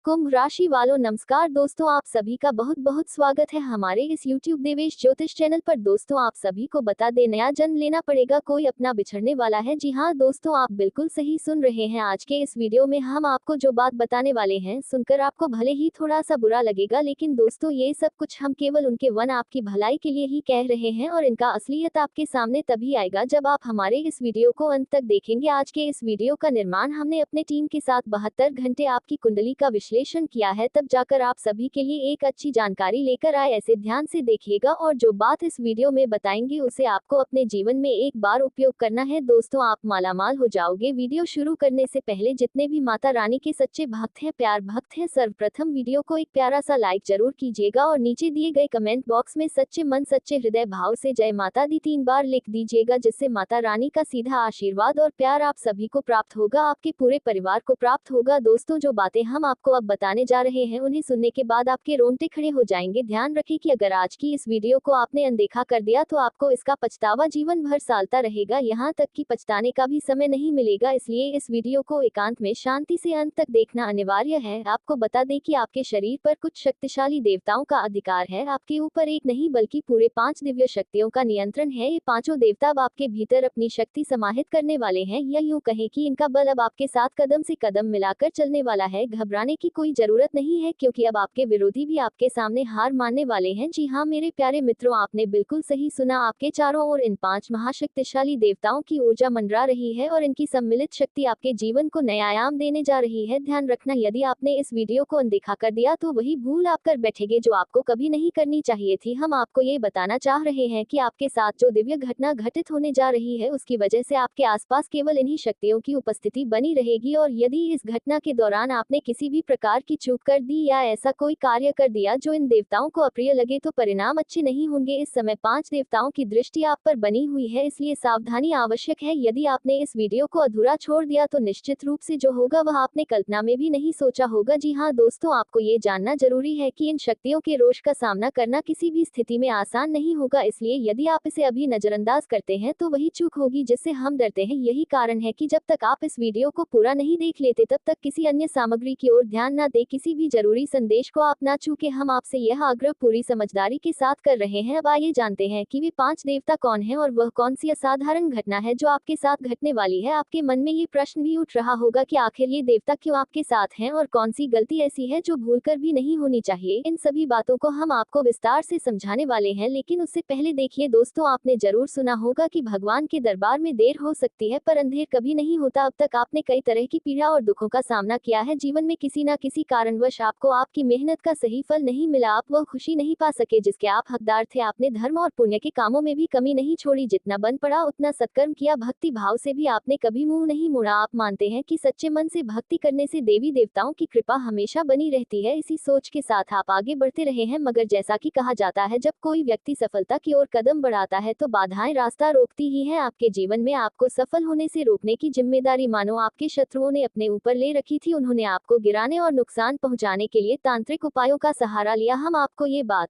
कुंभ राशि वालों नमस्कार दोस्तों, आप सभी का बहुत बहुत स्वागत है हमारे इस YouTube देवेश ज्योतिष चैनल पर। दोस्तों आप सभी को बता दे, नया जन्म लेना पड़ेगा, कोई अपना बिछड़ने वाला है। जी हाँ दोस्तों, आप बिल्कुल सही सुन रहे हैं। आज के इस वीडियो में हम आपको जो बात बताने वाले हैं, सुनकर आपको भले ही थोड़ा सा बुरा लगेगा, लेकिन दोस्तों ये सब कुछ हम केवल उनके आपकी भलाई के लिए ही कह रहे हैं और इनका असलियत आपके सामने तभी आएगा जब आप हमारे इस वीडियो को अंत तक देखेंगे। आज के इस वीडियो का निर्माण हमने अपने टीम के साथ 72 घंटे आपकी कुंडली का विश्लेषण किया है, तब जाकर आप सभी के लिए एक अच्छी जानकारी लेकर आए। ऐसे ध्यान से देखिएगा और जो बात इस वीडियो में बताएंगे उसे आपको अपने जीवन में एक बार उपयोग करना है। दोस्तों आप मालामाल हो जाओगे। वीडियो शुरू करने से पहले जितने भी माता रानी के सच्चे भक्त हैं, प्यार भक्त हैं, सर्वप्रथम वीडियो को एक प्यारा सा लाइक जरूर कीजिएगा और नीचे दिए गए कमेंट बॉक्स में सच्चे मन सच्चे हृदय भाव से जय माता दी 3 बार लिख दीजिएगा, जिससे माता रानी का सीधा आशीर्वाद और प्यार आप सभी को प्राप्त होगा, आपके पूरे परिवार को प्राप्त होगा। दोस्तों जो बातें हम आपको अब बताने जा रहे हैं उन्हें सुनने के बाद आपके रोंगटे खड़े हो जाएंगे। ध्यान रखें कि अगर आज की इस वीडियो को आपने अनदेखा कर दिया तो आपको इसका पछतावा जीवन भर सालता रहेगा, यहाँ तक कि पछताने का भी समय नहीं मिलेगा। इसलिए इस वीडियो को एकांत में शांति से अंत तक देखना अनिवार्य है। आपको बता दें कि आपके शरीर पर कुछ शक्तिशाली देवताओं का अधिकार है, आपके ऊपर एक नहीं बल्कि पूरे 5 दिव्य शक्तियों का नियंत्रण है। ये पांचों देवता अब आपके भीतर अपनी शक्ति समाहित करने वाले हैं, या यूं कहें कि इनका बल अब आपके साथ कदम से कदम मिलाकर चलने वाला है। घबराने की कोई जरूरत नहीं है, क्योंकि अब आपके विरोधी भी आपके सामने हार मानने वाले हैं। जी हाँ मेरे प्यारे मित्रों, आपने बिल्कुल सही सुना। आपके चारों ओर इन 5 महाशक्तिशाली देवताओं की ऊर्जा मंडरा रही है और इनकी सम्मिलित शक्ति आपके जीवन को नया आयाम देने जा रही है। ध्यान रखना, यदि आपने इस वीडियो को अनदेखा कर दिया तो वही भूल आप कर बैठेंगे जो आपको कभी नहीं करनी चाहिए थी। हम आपको ये बताना चाह रहे हैं कि आपके साथ जो दिव्य घटना घटित होने जा रही है उसकी वजह से आपके आसपास केवल इन्हीं शक्तियों की उपस्थिति बनी रहेगी, और यदि इस घटना के दौरान आपने किसी भी प्रकार की चूक कर दी या ऐसा कोई कार्य कर दिया जो इन देवताओं को अप्रिय लगे तो परिणाम अच्छे नहीं होंगे। इस समय 5 देवताओं की दृष्टि आप पर बनी हुई है, इसलिए सावधानी आवश्यक है। यदि आपने इस वीडियो को अधूरा छोड़ दिया तो निश्चित रूप से जो होगा वह आपने कल्पना में भी नहीं सोचा होगा। जी हाँ दोस्तों, आपको ये जानना जरूरी है कि इन शक्तियों के रोष का सामना करना किसी भी स्थिति में आसान नहीं होगा, इसलिए यदि आप इसे अभी नजरअंदाज करते हैं तो वही चूक होगी जिससे हम डरते हैं। यही कारण है कि जब तक आप इस वीडियो को पूरा नहीं देख लेते तब तक किसी अन्य सामग्री की ओर ध्यान न दे, किसी भी जरूरी संदेश को आप ना चूके। हम आपसे यह आग्रह पूरी समझदारी के साथ कर रहे हैं। अब आइए जानते हैं कि वे 5 देवता कौन हैं और वह कौन सी असाधारण घटना है जो आपके साथ घटने वाली है। आपके मन में ये प्रश्न भी उठ रहा होगा कि आखिर ये देवता क्यों आपके साथ हैं और कौन सी गलती ऐसी है जो भूलकर भी नहीं होनी चाहिए। इन सभी बातों को हम आपको विस्तार से समझाने वाले हैं, लेकिन उससे पहले देखिए दोस्तों, आपने जरूर सुना होगा कि भगवान के दरबार में देर हो सकती है पर अंधेर कभी नहीं होता। अब तक आपने कई तरह की पीड़ा और दुखों का सामना किया है। जीवन में किसी न किसी कारणवश आपको आपकी मेहनत का सही फल नहीं मिला, आप वह खुशी नहीं पा सके जिसके आप हकदार थे। आपने धर्म और पुण्य के कामों में भी कमी नहीं छोड़ी, जितना बन पड़ा उतना सत्कर्म किया, भक्ति भाव से भी आपने कभी मुंह नहीं मोड़ा। आप मानते हैं कि सच्चे मन से भक्ति करने से देवी देवताओं की कृपा हमेशा बनी रहती है। इसी सोच के साथ आप आगे बढ़ते रहे हैं, मगर जैसा कि कहा जाता है जब कोई व्यक्ति सफलता की ओर कदम बढ़ाता है तो बाधाएं रास्ता रोकती ही हैं। आपके जीवन में आपको सफल होने से रोकने की जिम्मेदारी मानो आपके शत्रुओं ने अपने ऊपर ले रखी थी। उन्होंने आपको गिराने और नुकसान पहुंचाने के लिए तांत्रिक उपायों का सहारा लिया। हम आपको ये बात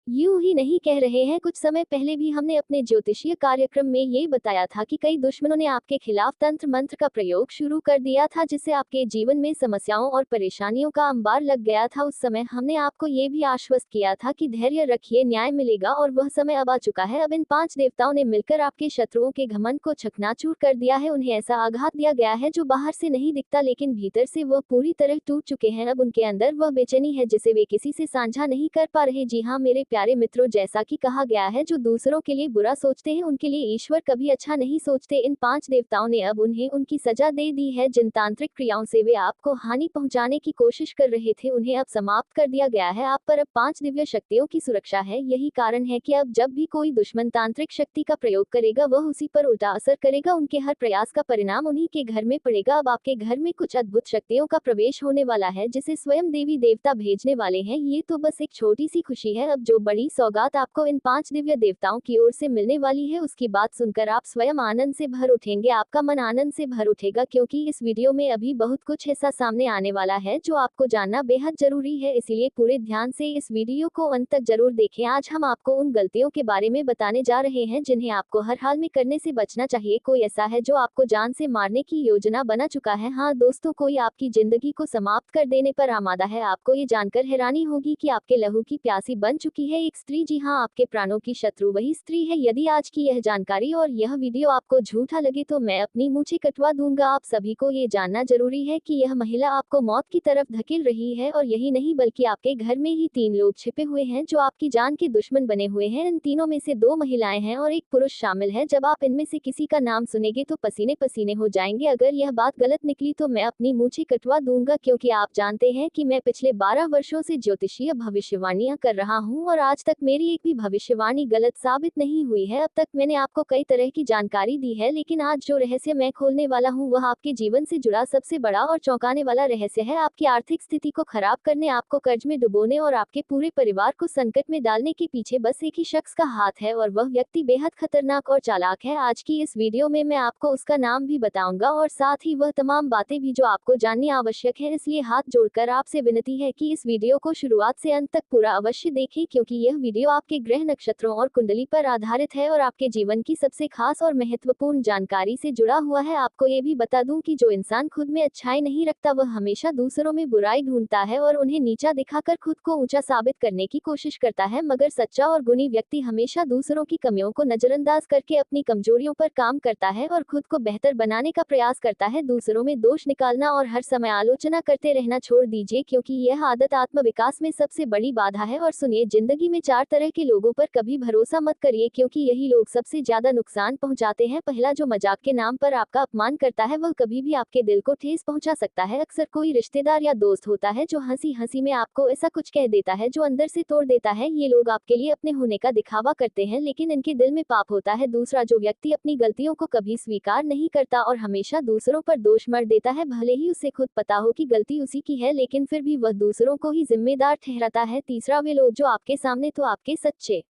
यूं ही नहीं कह रहे हैं। कुछ समय पहले भी हमने अपने ज्योतिषीय कार्यक्रम में ये बताया था कि कई दुश्मनों ने आपके खिलाफ तंत्र मंत्र का प्रयोग शुरू कर दिया था, जिससे आपके जीवन में समस्याओं और परेशानियों का अंबार लग गया था। उस समय हमने आपको ये भी आश्वस्त किया था कि धैर्य रखिए, न्याय मिलेगा, और वह समय अब आ चुका है। अब इन 5 देवताओं ने मिलकर आपके शत्रुओं के घमंड को चकनाचूर कर दिया है। उन्हें ऐसा आघात दिया गया है जो बाहर से नहीं दिखता, लेकिन भीतर से वह पूरी तरह टूट चुके हैं। अब उनके अंदर वह बेचैनी है जिसे वे किसी से साझा नहीं कर पा रहे। जी हाँ मेरे प्यारे मित्रों, जैसा कि कहा गया है जो दूसरों के लिए बुरा सोचते हैं उनके लिए ईश्वर कभी अच्छा नहीं सोचते। इन 5 देवताओं ने अब उन्हें उनकी सजा दे दी है। जिन तांत्रिक क्रियाओं से वे आपको हानि पहुंचाने की कोशिश कर रहे थे उन्हें अब समाप्त कर दिया गया है। आप पर अब 5 दिव्य शक्तियों की सुरक्षा है। यही कारण है कि अब जब भी कोई दुश्मन तांत्रिक शक्ति का प्रयोग करेगा वह उसी पर उल्टा असर करेगा। उनके हर प्रयास का परिणाम उन्हीं के घर में पड़ेगा। अब आपके घर में कुछ अद्भुत शक्तियों का प्रवेश होने वाला है जिसे स्वयं देवी देवता भेजने वाले हैं। ये तो बस एक छोटी सी खुशी है। अब जो बड़ी सौगात आपको इन 5 दिव्य देवताओं की ओर से मिलने वाली है, उसकी बात सुनकर आप स्वयं आनंद से भर उठेंगे, आपका मन आनंद से भर उठेगा, क्योंकि इस वीडियो में अभी बहुत कुछ ऐसा सामने आने वाला है जो आपको जानना बेहद जरूरी है, इसलिए पूरे ध्यान से इस वीडियो को अंत तक जरूर देखें। आज हम आपको उन गलतियों के बारे में बताने जा रहे हैं जिन्हें आपको हर हाल में करने से बचना चाहिए। कोई ऐसा है जो आपको जान से मारने की योजना बना चुका है। हाँ दोस्तों, कोई आपकी जिंदगी को समाप्त कर देने पर आमादा है। आपको ये जानकर हैरानी होगी कि आपके लहू की प्यासी बन चुकी है एक स्त्री। जी हाँ, आपके प्राणों की शत्रु वही स्त्री है। यदि आज की यह जानकारी और यह वीडियो आपको झूठा लगे तो मैं अपनी मूछें कटवा दूंगा। आप सभी को ये जानना जरूरी है कि यह महिला आपको मौत की तरफ धकेल रही है, और यही नहीं बल्कि आपके घर में ही 3 लोग छिपे हुए हैं जो आपकी जान के दुश्मन बने हुए हैं। इन तीनों में से 2 महिलाएं हैं और 1 पुरुष शामिल है। जब आप इनमें से किसी का नाम सुनेंगे तो पसीने पसीने हो जाएंगे। अगर यह बात गलत निकली तो मैं अपनी मूछें कटवा दूंगा, क्योंकि आप जानते हैं कि मैं पिछले 12 वर्षों से ज्योतिषीय भविष्यवाणियां कर रहा हूं और आज तक मेरी एक भी भविष्यवाणी गलत साबित नहीं हुई है। अब तक मैंने आपको कई तरह की जानकारी दी है, लेकिन आज जो रहस्य मैं खोलने वाला हूं वह आपके जीवन से जुड़ा सबसे बड़ा और चौंकाने वाला रहस्य है। आपकी आर्थिक स्थिति को खराब करने, आपको कर्ज में डुबोने और आपके पूरे परिवार को संकट में डालने के पीछे बस एक ही शख्स का हाथ है, और वह व्यक्ति बेहद खतरनाक और चालाक है। आज की इस वीडियो में मैं आपको उसका नाम भी बताऊंगा और साथ ही वह तमाम बातें भी जो आपको जाननी आवश्यक है। इसलिए हाथ जोड़कर आपसे विनती है कि इस वीडियो को शुरुआत से अंत तक पूरा अवश्य देखें, क्योंकि यह वीडियो आपके ग्रह नक्षत्रों और कुंडली पर आधारित है और आपके जीवन की सबसे खास और महत्वपूर्ण जानकारी से जुड़ा हुआ है। आपको ये भी बता दूं कि जो इंसान खुद में अच्छाई नहीं रखता वह हमेशा दूसरों में बुराई ढूंढता है और उन्हें नीचा दिखाकर खुद को ऊंचा साबित करने की कोशिश करता है, मगर सच्चा और गुणी व्यक्ति हमेशा दूसरों की कमियों को नजरअंदाज करके अपनी कमजोरियों पर काम करता है और खुद को बेहतर बनाने का प्रयास करता है। दूसरों में दोष निकालना और हर समय आलोचना करते रहना छोड़ दीजिए, क्योंकि यह आदत आत्मविकास में सबसे बड़ी बाधा है। और सुनिए, जिंदगी में 4 तरह के लोगों पर कभी भरोसा मत करिए, क्योंकि यही लोग सबसे ज्यादा नुकसान पहुंचाते हैं। पहला, जो मजाक के नाम पर आपका अपमान करता है, वह कभी भी आपके दिल को ठेस पहुंचा सकता है। अक्सर कोई रिश्तेदार या दोस्त होता है जो हंसी हंसी में आपको ऐसा कुछ कह देता है जो अंदर से तोड़ देता है। ये लोग आपके लिए अपने होने का दिखावा करते हैं, लेकिन इनके दिल में पाप होता है। दूसरा, जो व्यक्ति अपनी गलतियों को कभी स्वीकार नहीं करता और हमेशा दूसरों पर दोष मढ़ देता है, भले ही उसे खुद पता हो कि गलती उसी की है, लेकिन फिर भी वह दूसरों को ही जिम्मेदार ठहराता है। तीसरा, वे लोग जो आपके सामने तो आपके सच्चे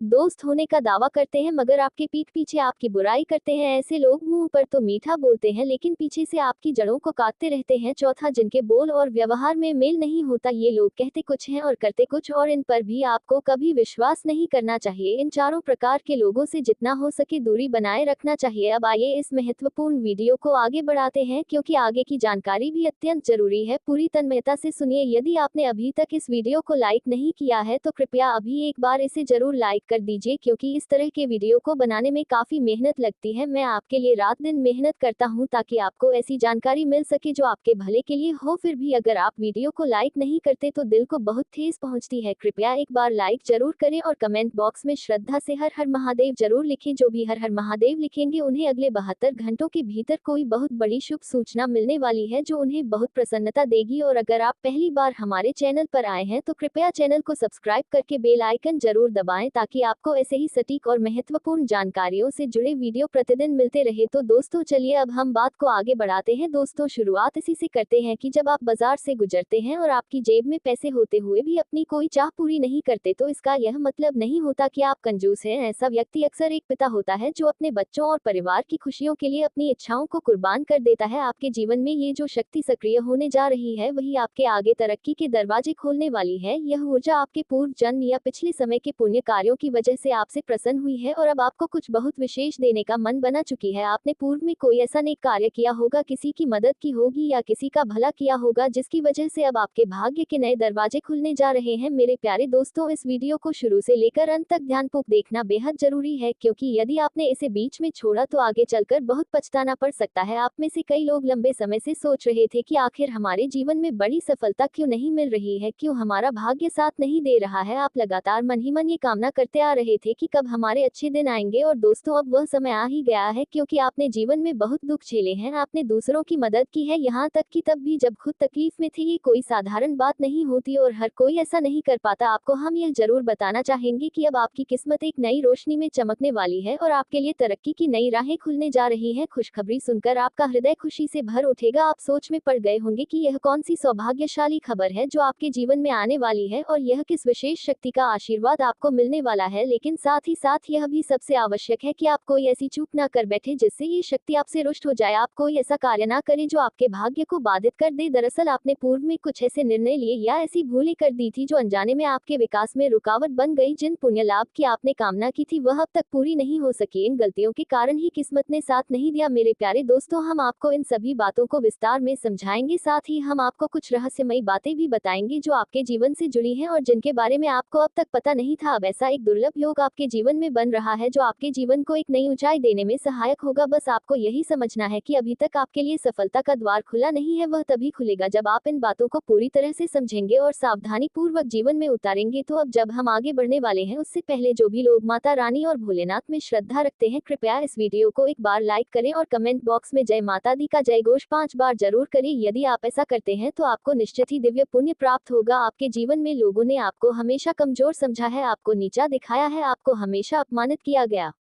दोस्त होने का दावा करते हैं, मगर आपके पीठ पीछे आपकी बुराई करते हैं। ऐसे लोग मुंह पर तो मीठा बोलते हैं, लेकिन पीछे से आपकी जड़ों को काटते रहते हैं। चौथा, जिनके बोल और व्यवहार में मेल नहीं होता। ये लोग कहते कुछ हैं और करते कुछ, और इन पर भी आपको कभी विश्वास नहीं करना चाहिए। इन चारों प्रकार के लोगों से जितना हो सके दूरी बनाए रखना चाहिए। अब आइए इस महत्वपूर्ण वीडियो को आगे बढ़ाते हैं, क्योंकि आगे की जानकारी भी अत्यंत जरूरी है। पूरी तन्मयता से सुनिए। यदि आपने अभी तक इस वीडियो को लाइक नहीं किया है तो कृपया अभी एक बार इसे जरूर लाइक कर दीजिए, क्योंकि इस तरह के वीडियो को बनाने में काफी मेहनत लगती है। मैं आपके लिए रात दिन मेहनत करता हूं ताकि आपको ऐसी जानकारी मिल सके जो आपके भले के लिए हो। फिर भी अगर आप वीडियो को लाइक नहीं करते तो दिल को बहुत ठेस पहुंचती है। कृपया एक बार लाइक जरूर करें और कमेंट बॉक्स में श्रद्धा से हर हर महादेव जरूर लिखें। जो भी हर हर महादेव लिखेंगे उन्हें अगले 72 घंटों के भीतर कोई बहुत बड़ी शुभ सूचना मिलने वाली है जो उन्हें बहुत प्रसन्नता देगी। और अगर आप पहली बार हमारे चैनल पर आए हैं तो कृपया चैनल को सब्सक्राइब करके बेल आइकन जरूर दबाएं, ताकि आपको ऐसे ही सटीक और महत्वपूर्ण जानकारियों से जुड़े वीडियो प्रतिदिन मिलते रहे। तो दोस्तों चलिए अब हम बात को आगे बढ़ाते हैं। दोस्तों, शुरुआत इसी से करते हैं कि जब आप बाजार से गुजरते हैं और आपकी जेब में पैसे होते हुए भी अपनी कोई चाह पूरी नहीं करते, तो इसका यह मतलब नहीं होता कि आप कंजूस हैं। ऐसा व्यक्ति अक्सर एक पिता होता है जो अपने बच्चों और परिवार की खुशियों के लिए अपनी इच्छाओं को कुर्बान कर देता है। आपके जीवन में ये जो शक्ति सक्रिय होने जा रही है वही आपके आगे तरक्की के दरवाजे खोलने वाली है। यह ऊर्जा आपके पूर्व जन्म या पिछले समय के पुण्य कार्यों की वजह से आपसे प्रसन्न हुई है और अब आपको कुछ बहुत विशेष देने का मन बना चुकी है। आपने पूर्व में कोई ऐसा नेक कार्य किया होगा, किसी की मदद की होगी या किसी का भला किया होगा, जिसकी वजह से अब आपके भाग्य के नए दरवाजे खुलने जा रहे हैं। मेरे प्यारे दोस्तों, इस वीडियो को शुरू से लेकर अंत तक ध्यानपूर्वक देखना बेहद जरूरी है, क्योंकि यदि आपने इसे बीच में छोड़ा तो आगे चलकर बहुत पछताना पड़ सकता है। आप में से कई लोग लंबे समय से सोच रहे थे कि आखिर हमारे जीवन में बड़ी सफलता क्यों नहीं मिल रही है, क्यों हमारा भाग्य साथ नहीं दे रहा है। आप लगातार मन ही मन ये कामना करते करते आ रहे थे कि कब हमारे अच्छे दिन आएंगे, और दोस्तों अब वह समय आ ही गया है, क्योंकि आपने जीवन में बहुत दुख झेले हैं, आपने दूसरों की मदद की है, यहाँ तक कि तब भी जब खुद तकलीफ में थे। ये कोई साधारण बात नहीं होती और हर कोई ऐसा नहीं कर पाता। आपको हम यह जरूर बताना चाहेंगे कि अब आपकी किस्मत एक नई रोशनी में चमकने वाली है और आपके लिए तरक्की की नई राहें खुलने जा रही हैं। खुशखबरी सुनकर आपका हृदय खुशी से भर उठेगा। आप सोच में पड़ गए होंगे कि यह कौन सी सौभाग्यशाली खबर है जो आपके जीवन में आने वाली है, और यह किस विशेष शक्ति का आशीर्वाद आपको मिलने वाला है। लेकिन साथ ही साथ यह भी सबसे आवश्यक है कि आप कोई ऐसी चूक ना कर बैठे जिससे ये शक्ति आपसे रुष्ट हो जाए। आप कोई ऐसा कार्य ना करें जो आपके भाग्य को बाधित कर दे। दरअसल आपने पूर्व में कुछ ऐसे निर्णय लिए या ऐसी भूलें कर दी थी जो अनजाने में आपके विकास में रुकावट बन गई। जिन पुण्य लाभ की आपने कामना की थी वह अब तक पूरी नहीं हो सकी। इन गलतियों के कारण ही किस्मत ने साथ नहीं दिया। मेरे प्यारे दोस्तों, हम आपको इन सभी बातों को विस्तार में समझाएंगे। साथ ही हम आपको कुछ रहस्यमयी बातें भी बताएंगे जो आपके जीवन से जुड़ी हैं और जिनके बारे में आपको अब तक पता नहीं था। अब ऐसा एक दुर्लभ योग आपके जीवन में बन रहा है जो आपके जीवन को एक नई ऊंचाई देने में सहायक होगा। बस आपको यही समझना है कि अभी तक आपके लिए सफलता का द्वार खुला नहीं है, वह तभी खुलेगा जब आप इन बातों को पूरी तरह से समझेंगे और सावधानी पूर्वक जीवन में उतारेंगे। तो अब जब हम आगे बढ़ने वाले हैं, उससे पहले जो भी लोग माता रानी और भोलेनाथ में श्रद्धा रखते हैं, कृपया इस वीडियो को एक बार लाइक करें और कमेंट बॉक्स में जय माता दी का जय घोष 5 बार जरूर करें। यदि आप ऐसा करते हैं तो आपको निश्चित ही दिव्य पुण्य प्राप्त होगा। आपके जीवन में लोगों ने आपको हमेशा कमजोर समझा है, आपको नीचा दिखाया है, आपको हमेशा अपमानित किया गया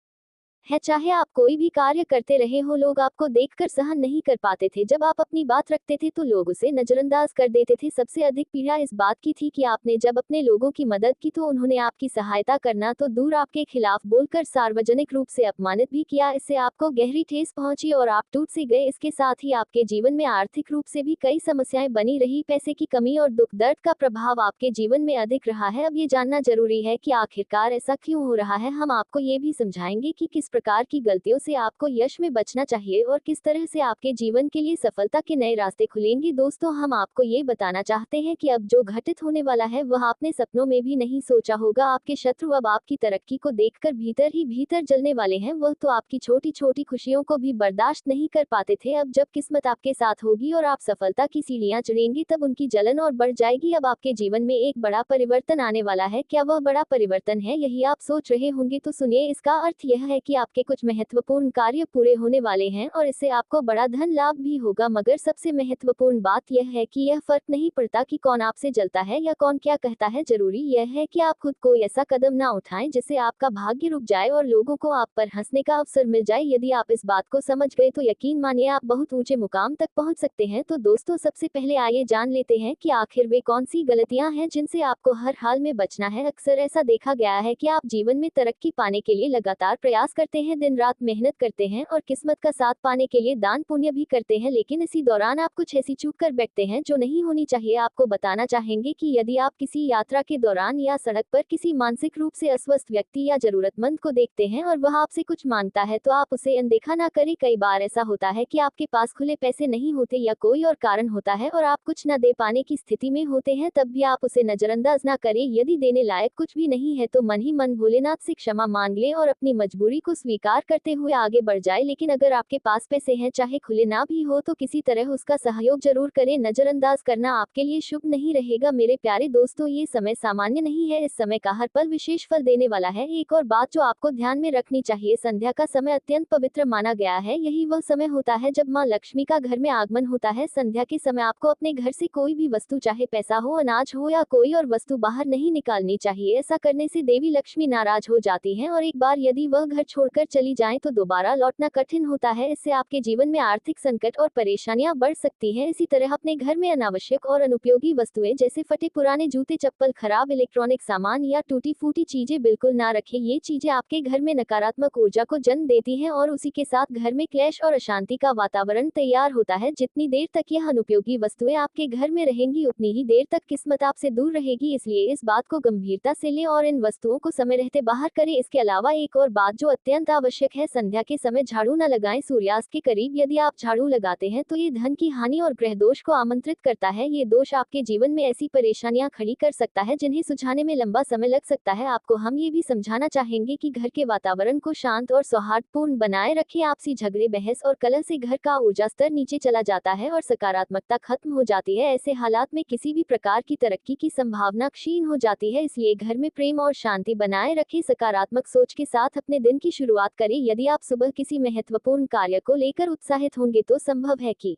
है। चाहे आप कोई भी कार्य करते रहे हो, लोग आपको देखकर सहन नहीं कर पाते थे। जब आप अपनी बात रखते थे तो लोग उसे नजरअंदाज कर देते थे। सबसे अधिक पीड़ा इस बात की थी कि आपने जब अपने लोगों की मदद की तो उन्होंने आपकी सहायता करना तो दूर आपके खिलाफ बोलकर सार्वजनिक रूप से अपमानित भी किया। इससे आपको गहरी ठेस पहुंची और आप टूट से गए। इसके साथ ही आपके जीवन में आर्थिक रूप से भी कई समस्याएं बनी रही। पैसे की कमी और दुख दर्द का प्रभाव आपके जीवन में अधिक रहा है। अब ये जानना जरूरी है कि आखिरकार ऐसा क्यों हो रहा है। हम आपको ये भी समझाएंगे कि किस प्रकार की गलतियों से आपको यश में बचना चाहिए और किस तरह से आपके जीवन के लिए सफलता के नए रास्ते खुलेंगे। दोस्तों, हम आपको ये बताना चाहते हैं कि अब जो घटित होने वाला है वह आपने सपनों में भी नहीं सोचा होगा। आपके शत्रु अब आपकी तरक्की को देखकर भीतर ही भीतर जलने वाले हैं। वह तो आपकी छोटी छोटी खुशियों को भी बर्दाश्त नहीं कर पाते थे। अब जब किस्मत आपके साथ होगी और आप सफलता की सीढ़ियां चढ़ेंगी तब उनकी जलन और बढ़ जाएगी। अब आपके जीवन में एक बड़ा परिवर्तन आने वाला है। क्या वह बड़ा परिवर्तन है, यही आप सोच रहे होंगे? तो सुनिए, इसका अर्थ यह है कि आपके कुछ महत्वपूर्ण कार्य पूरे होने वाले हैं और इससे आपको बड़ा धन लाभ भी होगा। मगर सबसे महत्वपूर्ण बात यह है कि यह फर्क नहीं पड़ता कि कौन आपसे जलता है या कौन क्या कहता है। जरूरी यह है कि आप खुद कोई ऐसा कदम ना उठाएं जिससे आपका भाग्य रुक जाए और लोगों को आप पर हंसने का अवसर मिल जाए। यदि आप इस बात को समझ गए तो यकीन मानिए आप बहुत ऊंचे मुकाम तक पहुंच सकते हैं। तो दोस्तों, सबसे पहले आइए जान लेते हैं कि आखिर वे कौन सी गलतियां हैं जिनसे आपको हर हाल में बचना है। अक्सर ऐसा देखा गया है कि आप जीवन में तरक्की पाने के लिए लगातार प्रयास करते हैं, दिन रात मेहनत करते हैं और किस्मत का साथ पाने के लिए दान पुण्य भी करते हैं, लेकिन इसी दौरान आप कुछ ऐसी चूक कर बैठते हैं जो नहीं होनी चाहिए। आपको बताना चाहेंगे कि यदि आप किसी यात्रा के दौरान या सड़क पर किसी मानसिक रूप से अस्वस्थ व्यक्ति या जरूरतमंद को देखते हैं और वह आपसे कुछ मांगता है तो आप उसे अनदेखा ना करें। कई बार ऐसा होता है कि आपके पास खुले पैसे नहीं होते या कोई और कारण होता है और आप कुछ न दे पाने की स्थिति में होते हैं, तब भी आप उसे नजरअंदाज ना करें। यदि देने लायक कुछ भी नहीं है तो मन ही मन भोलेनाथ से क्षमा मांग ले और अपनी मजबूरी को स्वीकार करते हुए आगे बढ़ जाए। लेकिन अगर आपके पास पैसे हैं, चाहे खुले ना भी हो, तो किसी तरह उसका सहयोग जरूर करें। नजरअंदाज करना आपके लिए शुभ नहीं रहेगा। मेरे प्यारे दोस्तों, ये समय सामान्य नहीं है, इस समय का हर पल विशेष फल देने वाला है। एक और बात जो आपको ध्यान में रखनी चाहिए, संध्या का समय अत्यंत पवित्र माना गया है। यही वह समय होता है जब माँ लक्ष्मी का घर में आगमन होता है। संध्या के समय आपको अपने घर से कोई भी वस्तु, चाहे पैसा हो, अनाज हो या कोई और वस्तु, बाहर नहीं निकालनी चाहिए। ऐसा करने से देवी लक्ष्मी नाराज हो जाती हैं और एक बार यदि वह घर छोड़कर चली जाएं तो दोबारा लौटना कठिन होता है। इससे आपके जीवन में आर्थिक संकट और परेशानियां बढ़ सकती हैं। इसी तरह अपने घर में अनावश्यक और अनुपयोगी वस्तुएं जैसे फटे पुराने जूते, चप्पल, खराब इलेक्ट्रॉनिक सामान या टूटी फूटी चीजें बिल्कुल ना रखें। ये चीजें आपके घर में नकारात्मक ऊर्जा को जन्म देती हैं और उसी के साथ घर में क्लेश और अशांति का वातावरण तैयार होता है। जितनी देर तक यह अनुपयोगी वस्तुएं आपके घर में रहेंगी उतनी ही देर तक किस्मत आपसे दूर रहेगी। इसलिए इस बात को गंभीरता से लें और इन वस्तुओं को समय रहते बाहर करें। इसके अलावा एक और बात जो अत्यंत अत्यंत आवश्यक है। संध्या के समय झाड़ू न लगाएं। सूर्यास्त के करीब यदि आप झाड़ू लगाते हैं तो ये धन की हानि और ग्रह दोष को आमंत्रित करता है। ये दोष आपके जीवन में ऐसी परेशानियां खड़ी कर सकता है जिन्हें सुलझाने में लंबा समय लग सकता है। आपको हम ये भी समझाना चाहेंगे कि घर के वातावरण को शांत और सौहार्दपूर्ण बनाए रखें। आपसी झगड़े, बहस और कलह से घर का ऊर्जा स्तर नीचे चला जाता है और सकारात्मकता खत्म हो जाती है। ऐसे हालात में किसी भी प्रकार की तरक्की की संभावना क्षीण हो जाती है। इसलिए घर में प्रेम और शांति बनाए रखें। सकारात्मक सोच के साथ अपने दिन की शुरुआत करें। यदि आप सुबह किसी महत्वपूर्ण कार्य को लेकर उत्साहित होंगे तो संभव है कि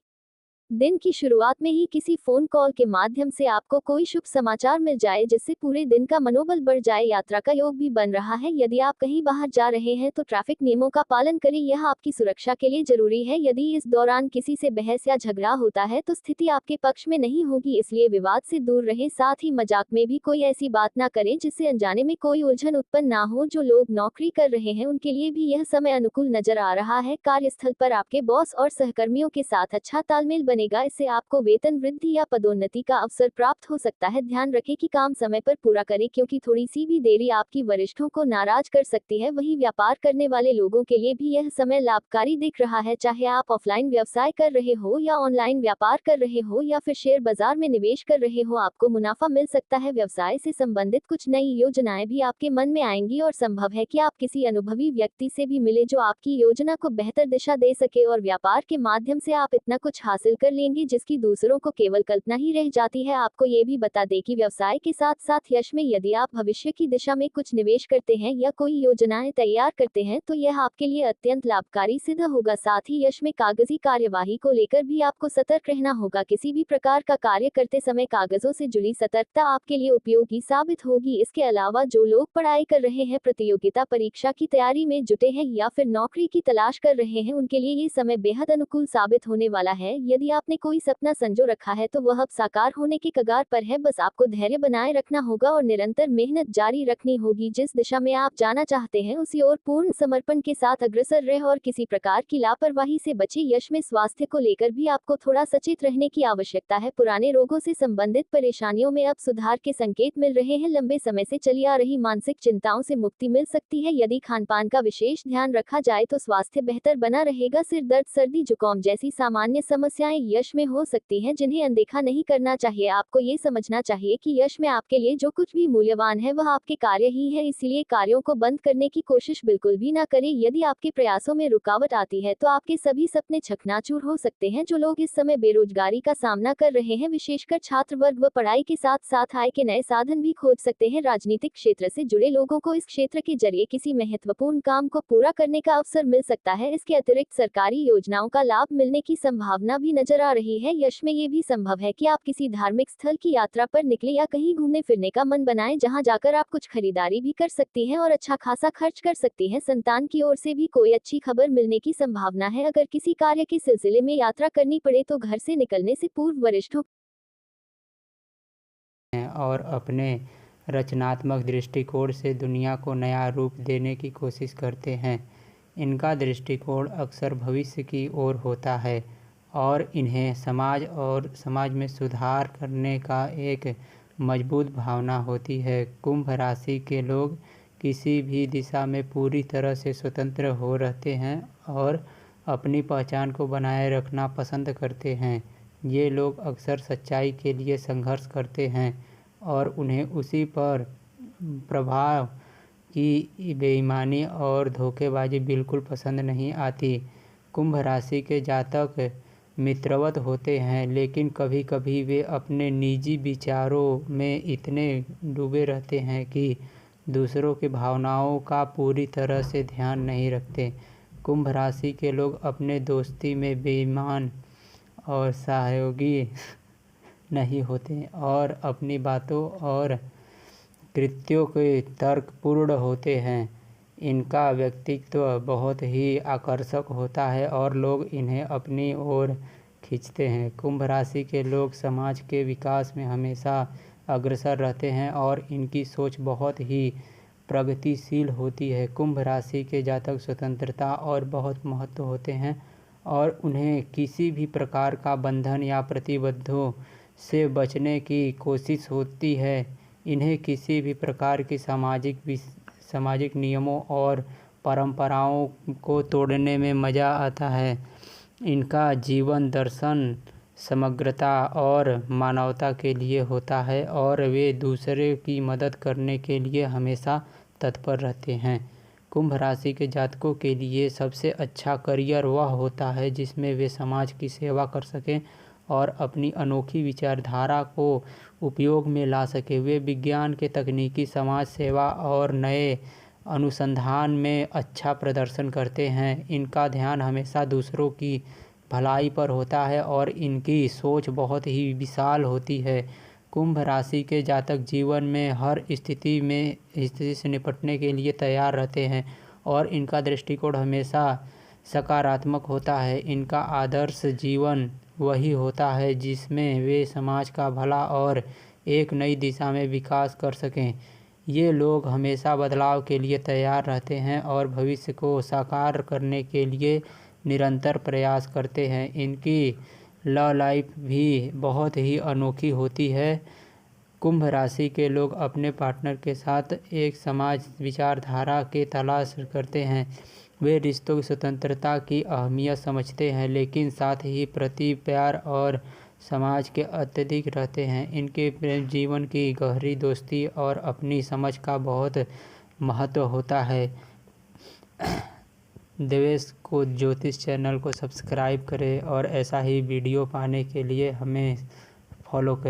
दिन की शुरुआत में ही किसी फोन कॉल के माध्यम से आपको कोई शुभ समाचार मिल जाए जिससे पूरे दिन का मनोबल बढ़ जाए। यात्रा का योग भी बन रहा है। यदि आप कहीं बाहर जा रहे हैं तो ट्रैफिक नियमों का पालन करें, यह आपकी सुरक्षा के लिए जरूरी है। यदि इस दौरान किसी से बहस या झगड़ा होता है तो स्थिति आपके पक्ष में नहीं होगी, इसलिए विवाद से दूर रहें। साथ ही मजाक में भी कोई ऐसी बात ना करें जिससे अनजाने में कोई उलझन उत्पन्न ना हो। जो लोग नौकरी कर रहे हैं उनके लिए भी यह समय अनुकूल नजर आ रहा है। कार्यस्थल पर आपके बॉस और सहकर्मियों के साथ अच्छा तालमेल बनेगा। इससे आपको वेतन वृद्धि या पदोन्नति का अवसर प्राप्त हो सकता है। ध्यान रखें कि काम समय पर पूरा करें, क्योंकि थोड़ी सी भी देरी आपकी वरिष्ठों को नाराज कर सकती है। वहीं व्यापार करने वाले लोगों के लिए भी यह समय लाभकारी दिख रहा है। चाहे आप ऑफलाइन व्यवसाय कर रहे हो या ऑनलाइन व्यापार कर रहे हो या फिर शेयर बाजार में निवेश कर रहे हो, आपको मुनाफा मिल सकता है। व्यवसाय से संबंधित कुछ नई योजनाएं भी आपके मन में आएंगी और संभव है कि आप किसी अनुभवी व्यक्ति से भी मिले जो आपकी योजना को बेहतर दिशा दे सके। और व्यापार के माध्यम से आप इतना कुछ हासिल कर लेंगे जिसकी दूसरों को केवल कल्पना ही रह जाती है। आपको ये भी बता दें कि व्यवसाय के साथ साथ यश में यदि आप भविष्य की दिशा में कुछ निवेश करते हैं या कोई योजनाएं तैयार करते हैं तो यह आपके लिए अत्यंत लाभकारी सिद्ध होगा। साथ ही यश में कागजी कार्यवाही को लेकर भी आपको सतर्क रहना होगा। किसी भी प्रकार का कार्य करते समय कागजों से जुड़ी सतर्कता आपके लिए उपयोगी साबित होगी। इसके अलावा जो लोग पढ़ाई कर रहे हैं, प्रतियोगिता परीक्षा की तैयारी में जुटे हैं या फिर नौकरी की तलाश कर रहे हैं, उनके लिए ये समय बेहद अनुकूल साबित होने वाला है। यदि आपने कोई सपना संजो रखा है तो वह अब साकार होने की कगार पर है। बस आपको धैर्य बनाए रखना होगा और निरंतर मेहनत जारी रखनी होगी। जिस दिशा में आप जाना चाहते हैं उसी ओर पूर्ण समर्पण के साथ अग्रसर रहे और किसी प्रकार की लापरवाही से बचे। यश में स्वास्थ्य को लेकर भी आपको थोड़ा सचेत रहने की आवश्यकता है। पुराने रोगों से संबंधित परेशानियों में अब सुधार के संकेत मिल रहे हैं। लंबे समय से चली आ रही मानसिक चिंताओं से मुक्ति मिल सकती है। यदि खानपान का विशेष ध्यान रखा जाए तो स्वास्थ्य बेहतर बना रहेगा। सिर दर्द, सर्दी, जुकाम जैसी सामान्य समस्याएं यश में हो सकती हैं जिन्हें अनदेखा नहीं करना चाहिए। आपको ये समझना चाहिए कि यश में आपके लिए जो कुछ भी मूल्यवान है वह आपके कार्य ही है, इसलिए कार्यों को बंद करने की कोशिश बिल्कुल भी ना करें। यदि आपके प्रयासों में रुकावट आती है तो आपके सभी सपने चकनाचूर हो सकते हैं। जो लोग इस समय बेरोजगारी का सामना कर रहे हैं, विशेषकर छात्र वर्ग, व पढ़ाई के साथ साथ आय के नए साधन भी खोज सकते हैं। राजनीतिक क्षेत्र से जुड़े लोगों को इस क्षेत्र के जरिए किसी महत्वपूर्ण काम को पूरा करने का अवसर मिल सकता है। इसके अतिरिक्त सरकारी योजनाओं का लाभ मिलने की संभावना भी नजर आ रही है। यश में ये भी संभव है कि आप किसी धार्मिक स्थल की यात्रा पर निकले या कहीं घूमने फिरने का मन बनाएं, जहां जाकर आप कुछ खरीदारी भी कर सकती हैं और अच्छा खासा खर्च कर सकती हैं। संतान की ओर से भी कोई अच्छी खबर मिलने की संभावना है। अगर किसी कार्य के सिलसिले में यात्रा करनी पड़े तो घर से निकलने से पूर्व वरिष्ठों और अपने रचनात्मक दृष्टिकोण से दुनिया को नया रूप देने की कोशिश करते हैं। इनका दृष्टिकोण अक्सर भविष्य की ओर होता है और इन्हें समाज में सुधार करने का एक मजबूत भावना होती है। कुंभ राशि के लोग किसी भी दिशा में पूरी तरह से स्वतंत्र हो रहते हैं और अपनी पहचान को बनाए रखना पसंद करते हैं। ये लोग अक्सर सच्चाई के लिए संघर्ष करते हैं और उन्हें उसी पर प्रभाव की बेईमानी और धोखेबाजी बिल्कुल पसंद नहीं आती। कुंभ राशि के जातक मित्रवत होते हैं, लेकिन कभी कभी वे अपने निजी विचारों में इतने डूबे रहते हैं कि दूसरों की भावनाओं का पूरी तरह से ध्यान नहीं रखते। कुंभ राशि के लोग अपने दोस्ती में बेईमान और सहयोगी नहीं होते और अपनी बातों और कृत्यों के तर्कपूर्ण होते हैं। इनका व्यक्तित्व बहुत ही आकर्षक होता है और लोग इन्हें अपनी ओर खींचते हैं। कुंभ राशि के लोग समाज के विकास में हमेशा अग्रसर रहते हैं और इनकी सोच बहुत ही प्रगतिशील होती है। कुंभ राशि के जातक स्वतंत्रता और बहुत महत्व होते हैं और उन्हें किसी भी प्रकार का बंधन या प्रतिबद्धों से बचने की कोशिश होती है। इन्हें किसी भी प्रकार की सामाजिक नियमों और परंपराओं को तोड़ने में मज़ा आता है। इनका जीवन दर्शन समग्रता और मानवता के लिए होता है और वे दूसरे की मदद करने के लिए हमेशा तत्पर रहते हैं। कुंभ राशि के जातकों के लिए सबसे अच्छा करियर वह होता है जिसमें वे समाज की सेवा कर सकें और अपनी अनोखी विचारधारा को उपयोग में ला सकें। वे विज्ञान के तकनीकी, समाज सेवा और नए अनुसंधान में अच्छा प्रदर्शन करते हैं। इनका ध्यान हमेशा दूसरों की भलाई पर होता है और इनकी सोच बहुत ही विशाल होती है। कुंभ राशि के जातक जीवन में हर स्थिति से निपटने के लिए तैयार रहते हैं और इनका दृष्टिकोण हमेशा सकारात्मक होता है। इनका आदर्श जीवन वही होता है जिसमें वे समाज का भला और एक नई दिशा में विकास कर सकें। ये लोग हमेशा बदलाव के लिए तैयार रहते हैं और भविष्य को साकार करने के लिए निरंतर प्रयास करते हैं। इनकी लव लाइफ भी बहुत ही अनोखी होती है। कुंभ राशि के लोग अपने पार्टनर के साथ एक समाज विचारधारा के तलाश करते हैं। वे रिश्तों की स्वतंत्रता की अहमियत समझते हैं लेकिन साथ ही प्रति प्यार और समाज के अत्यधिक रहते हैं। इनके प्रेम जीवन की गहरी दोस्ती और अपनी समझ का बहुत महत्व होता है। देवेश को ज्योतिष चैनल को सब्सक्राइब करें और ऐसा ही वीडियो पाने के लिए हमें फॉलो करें।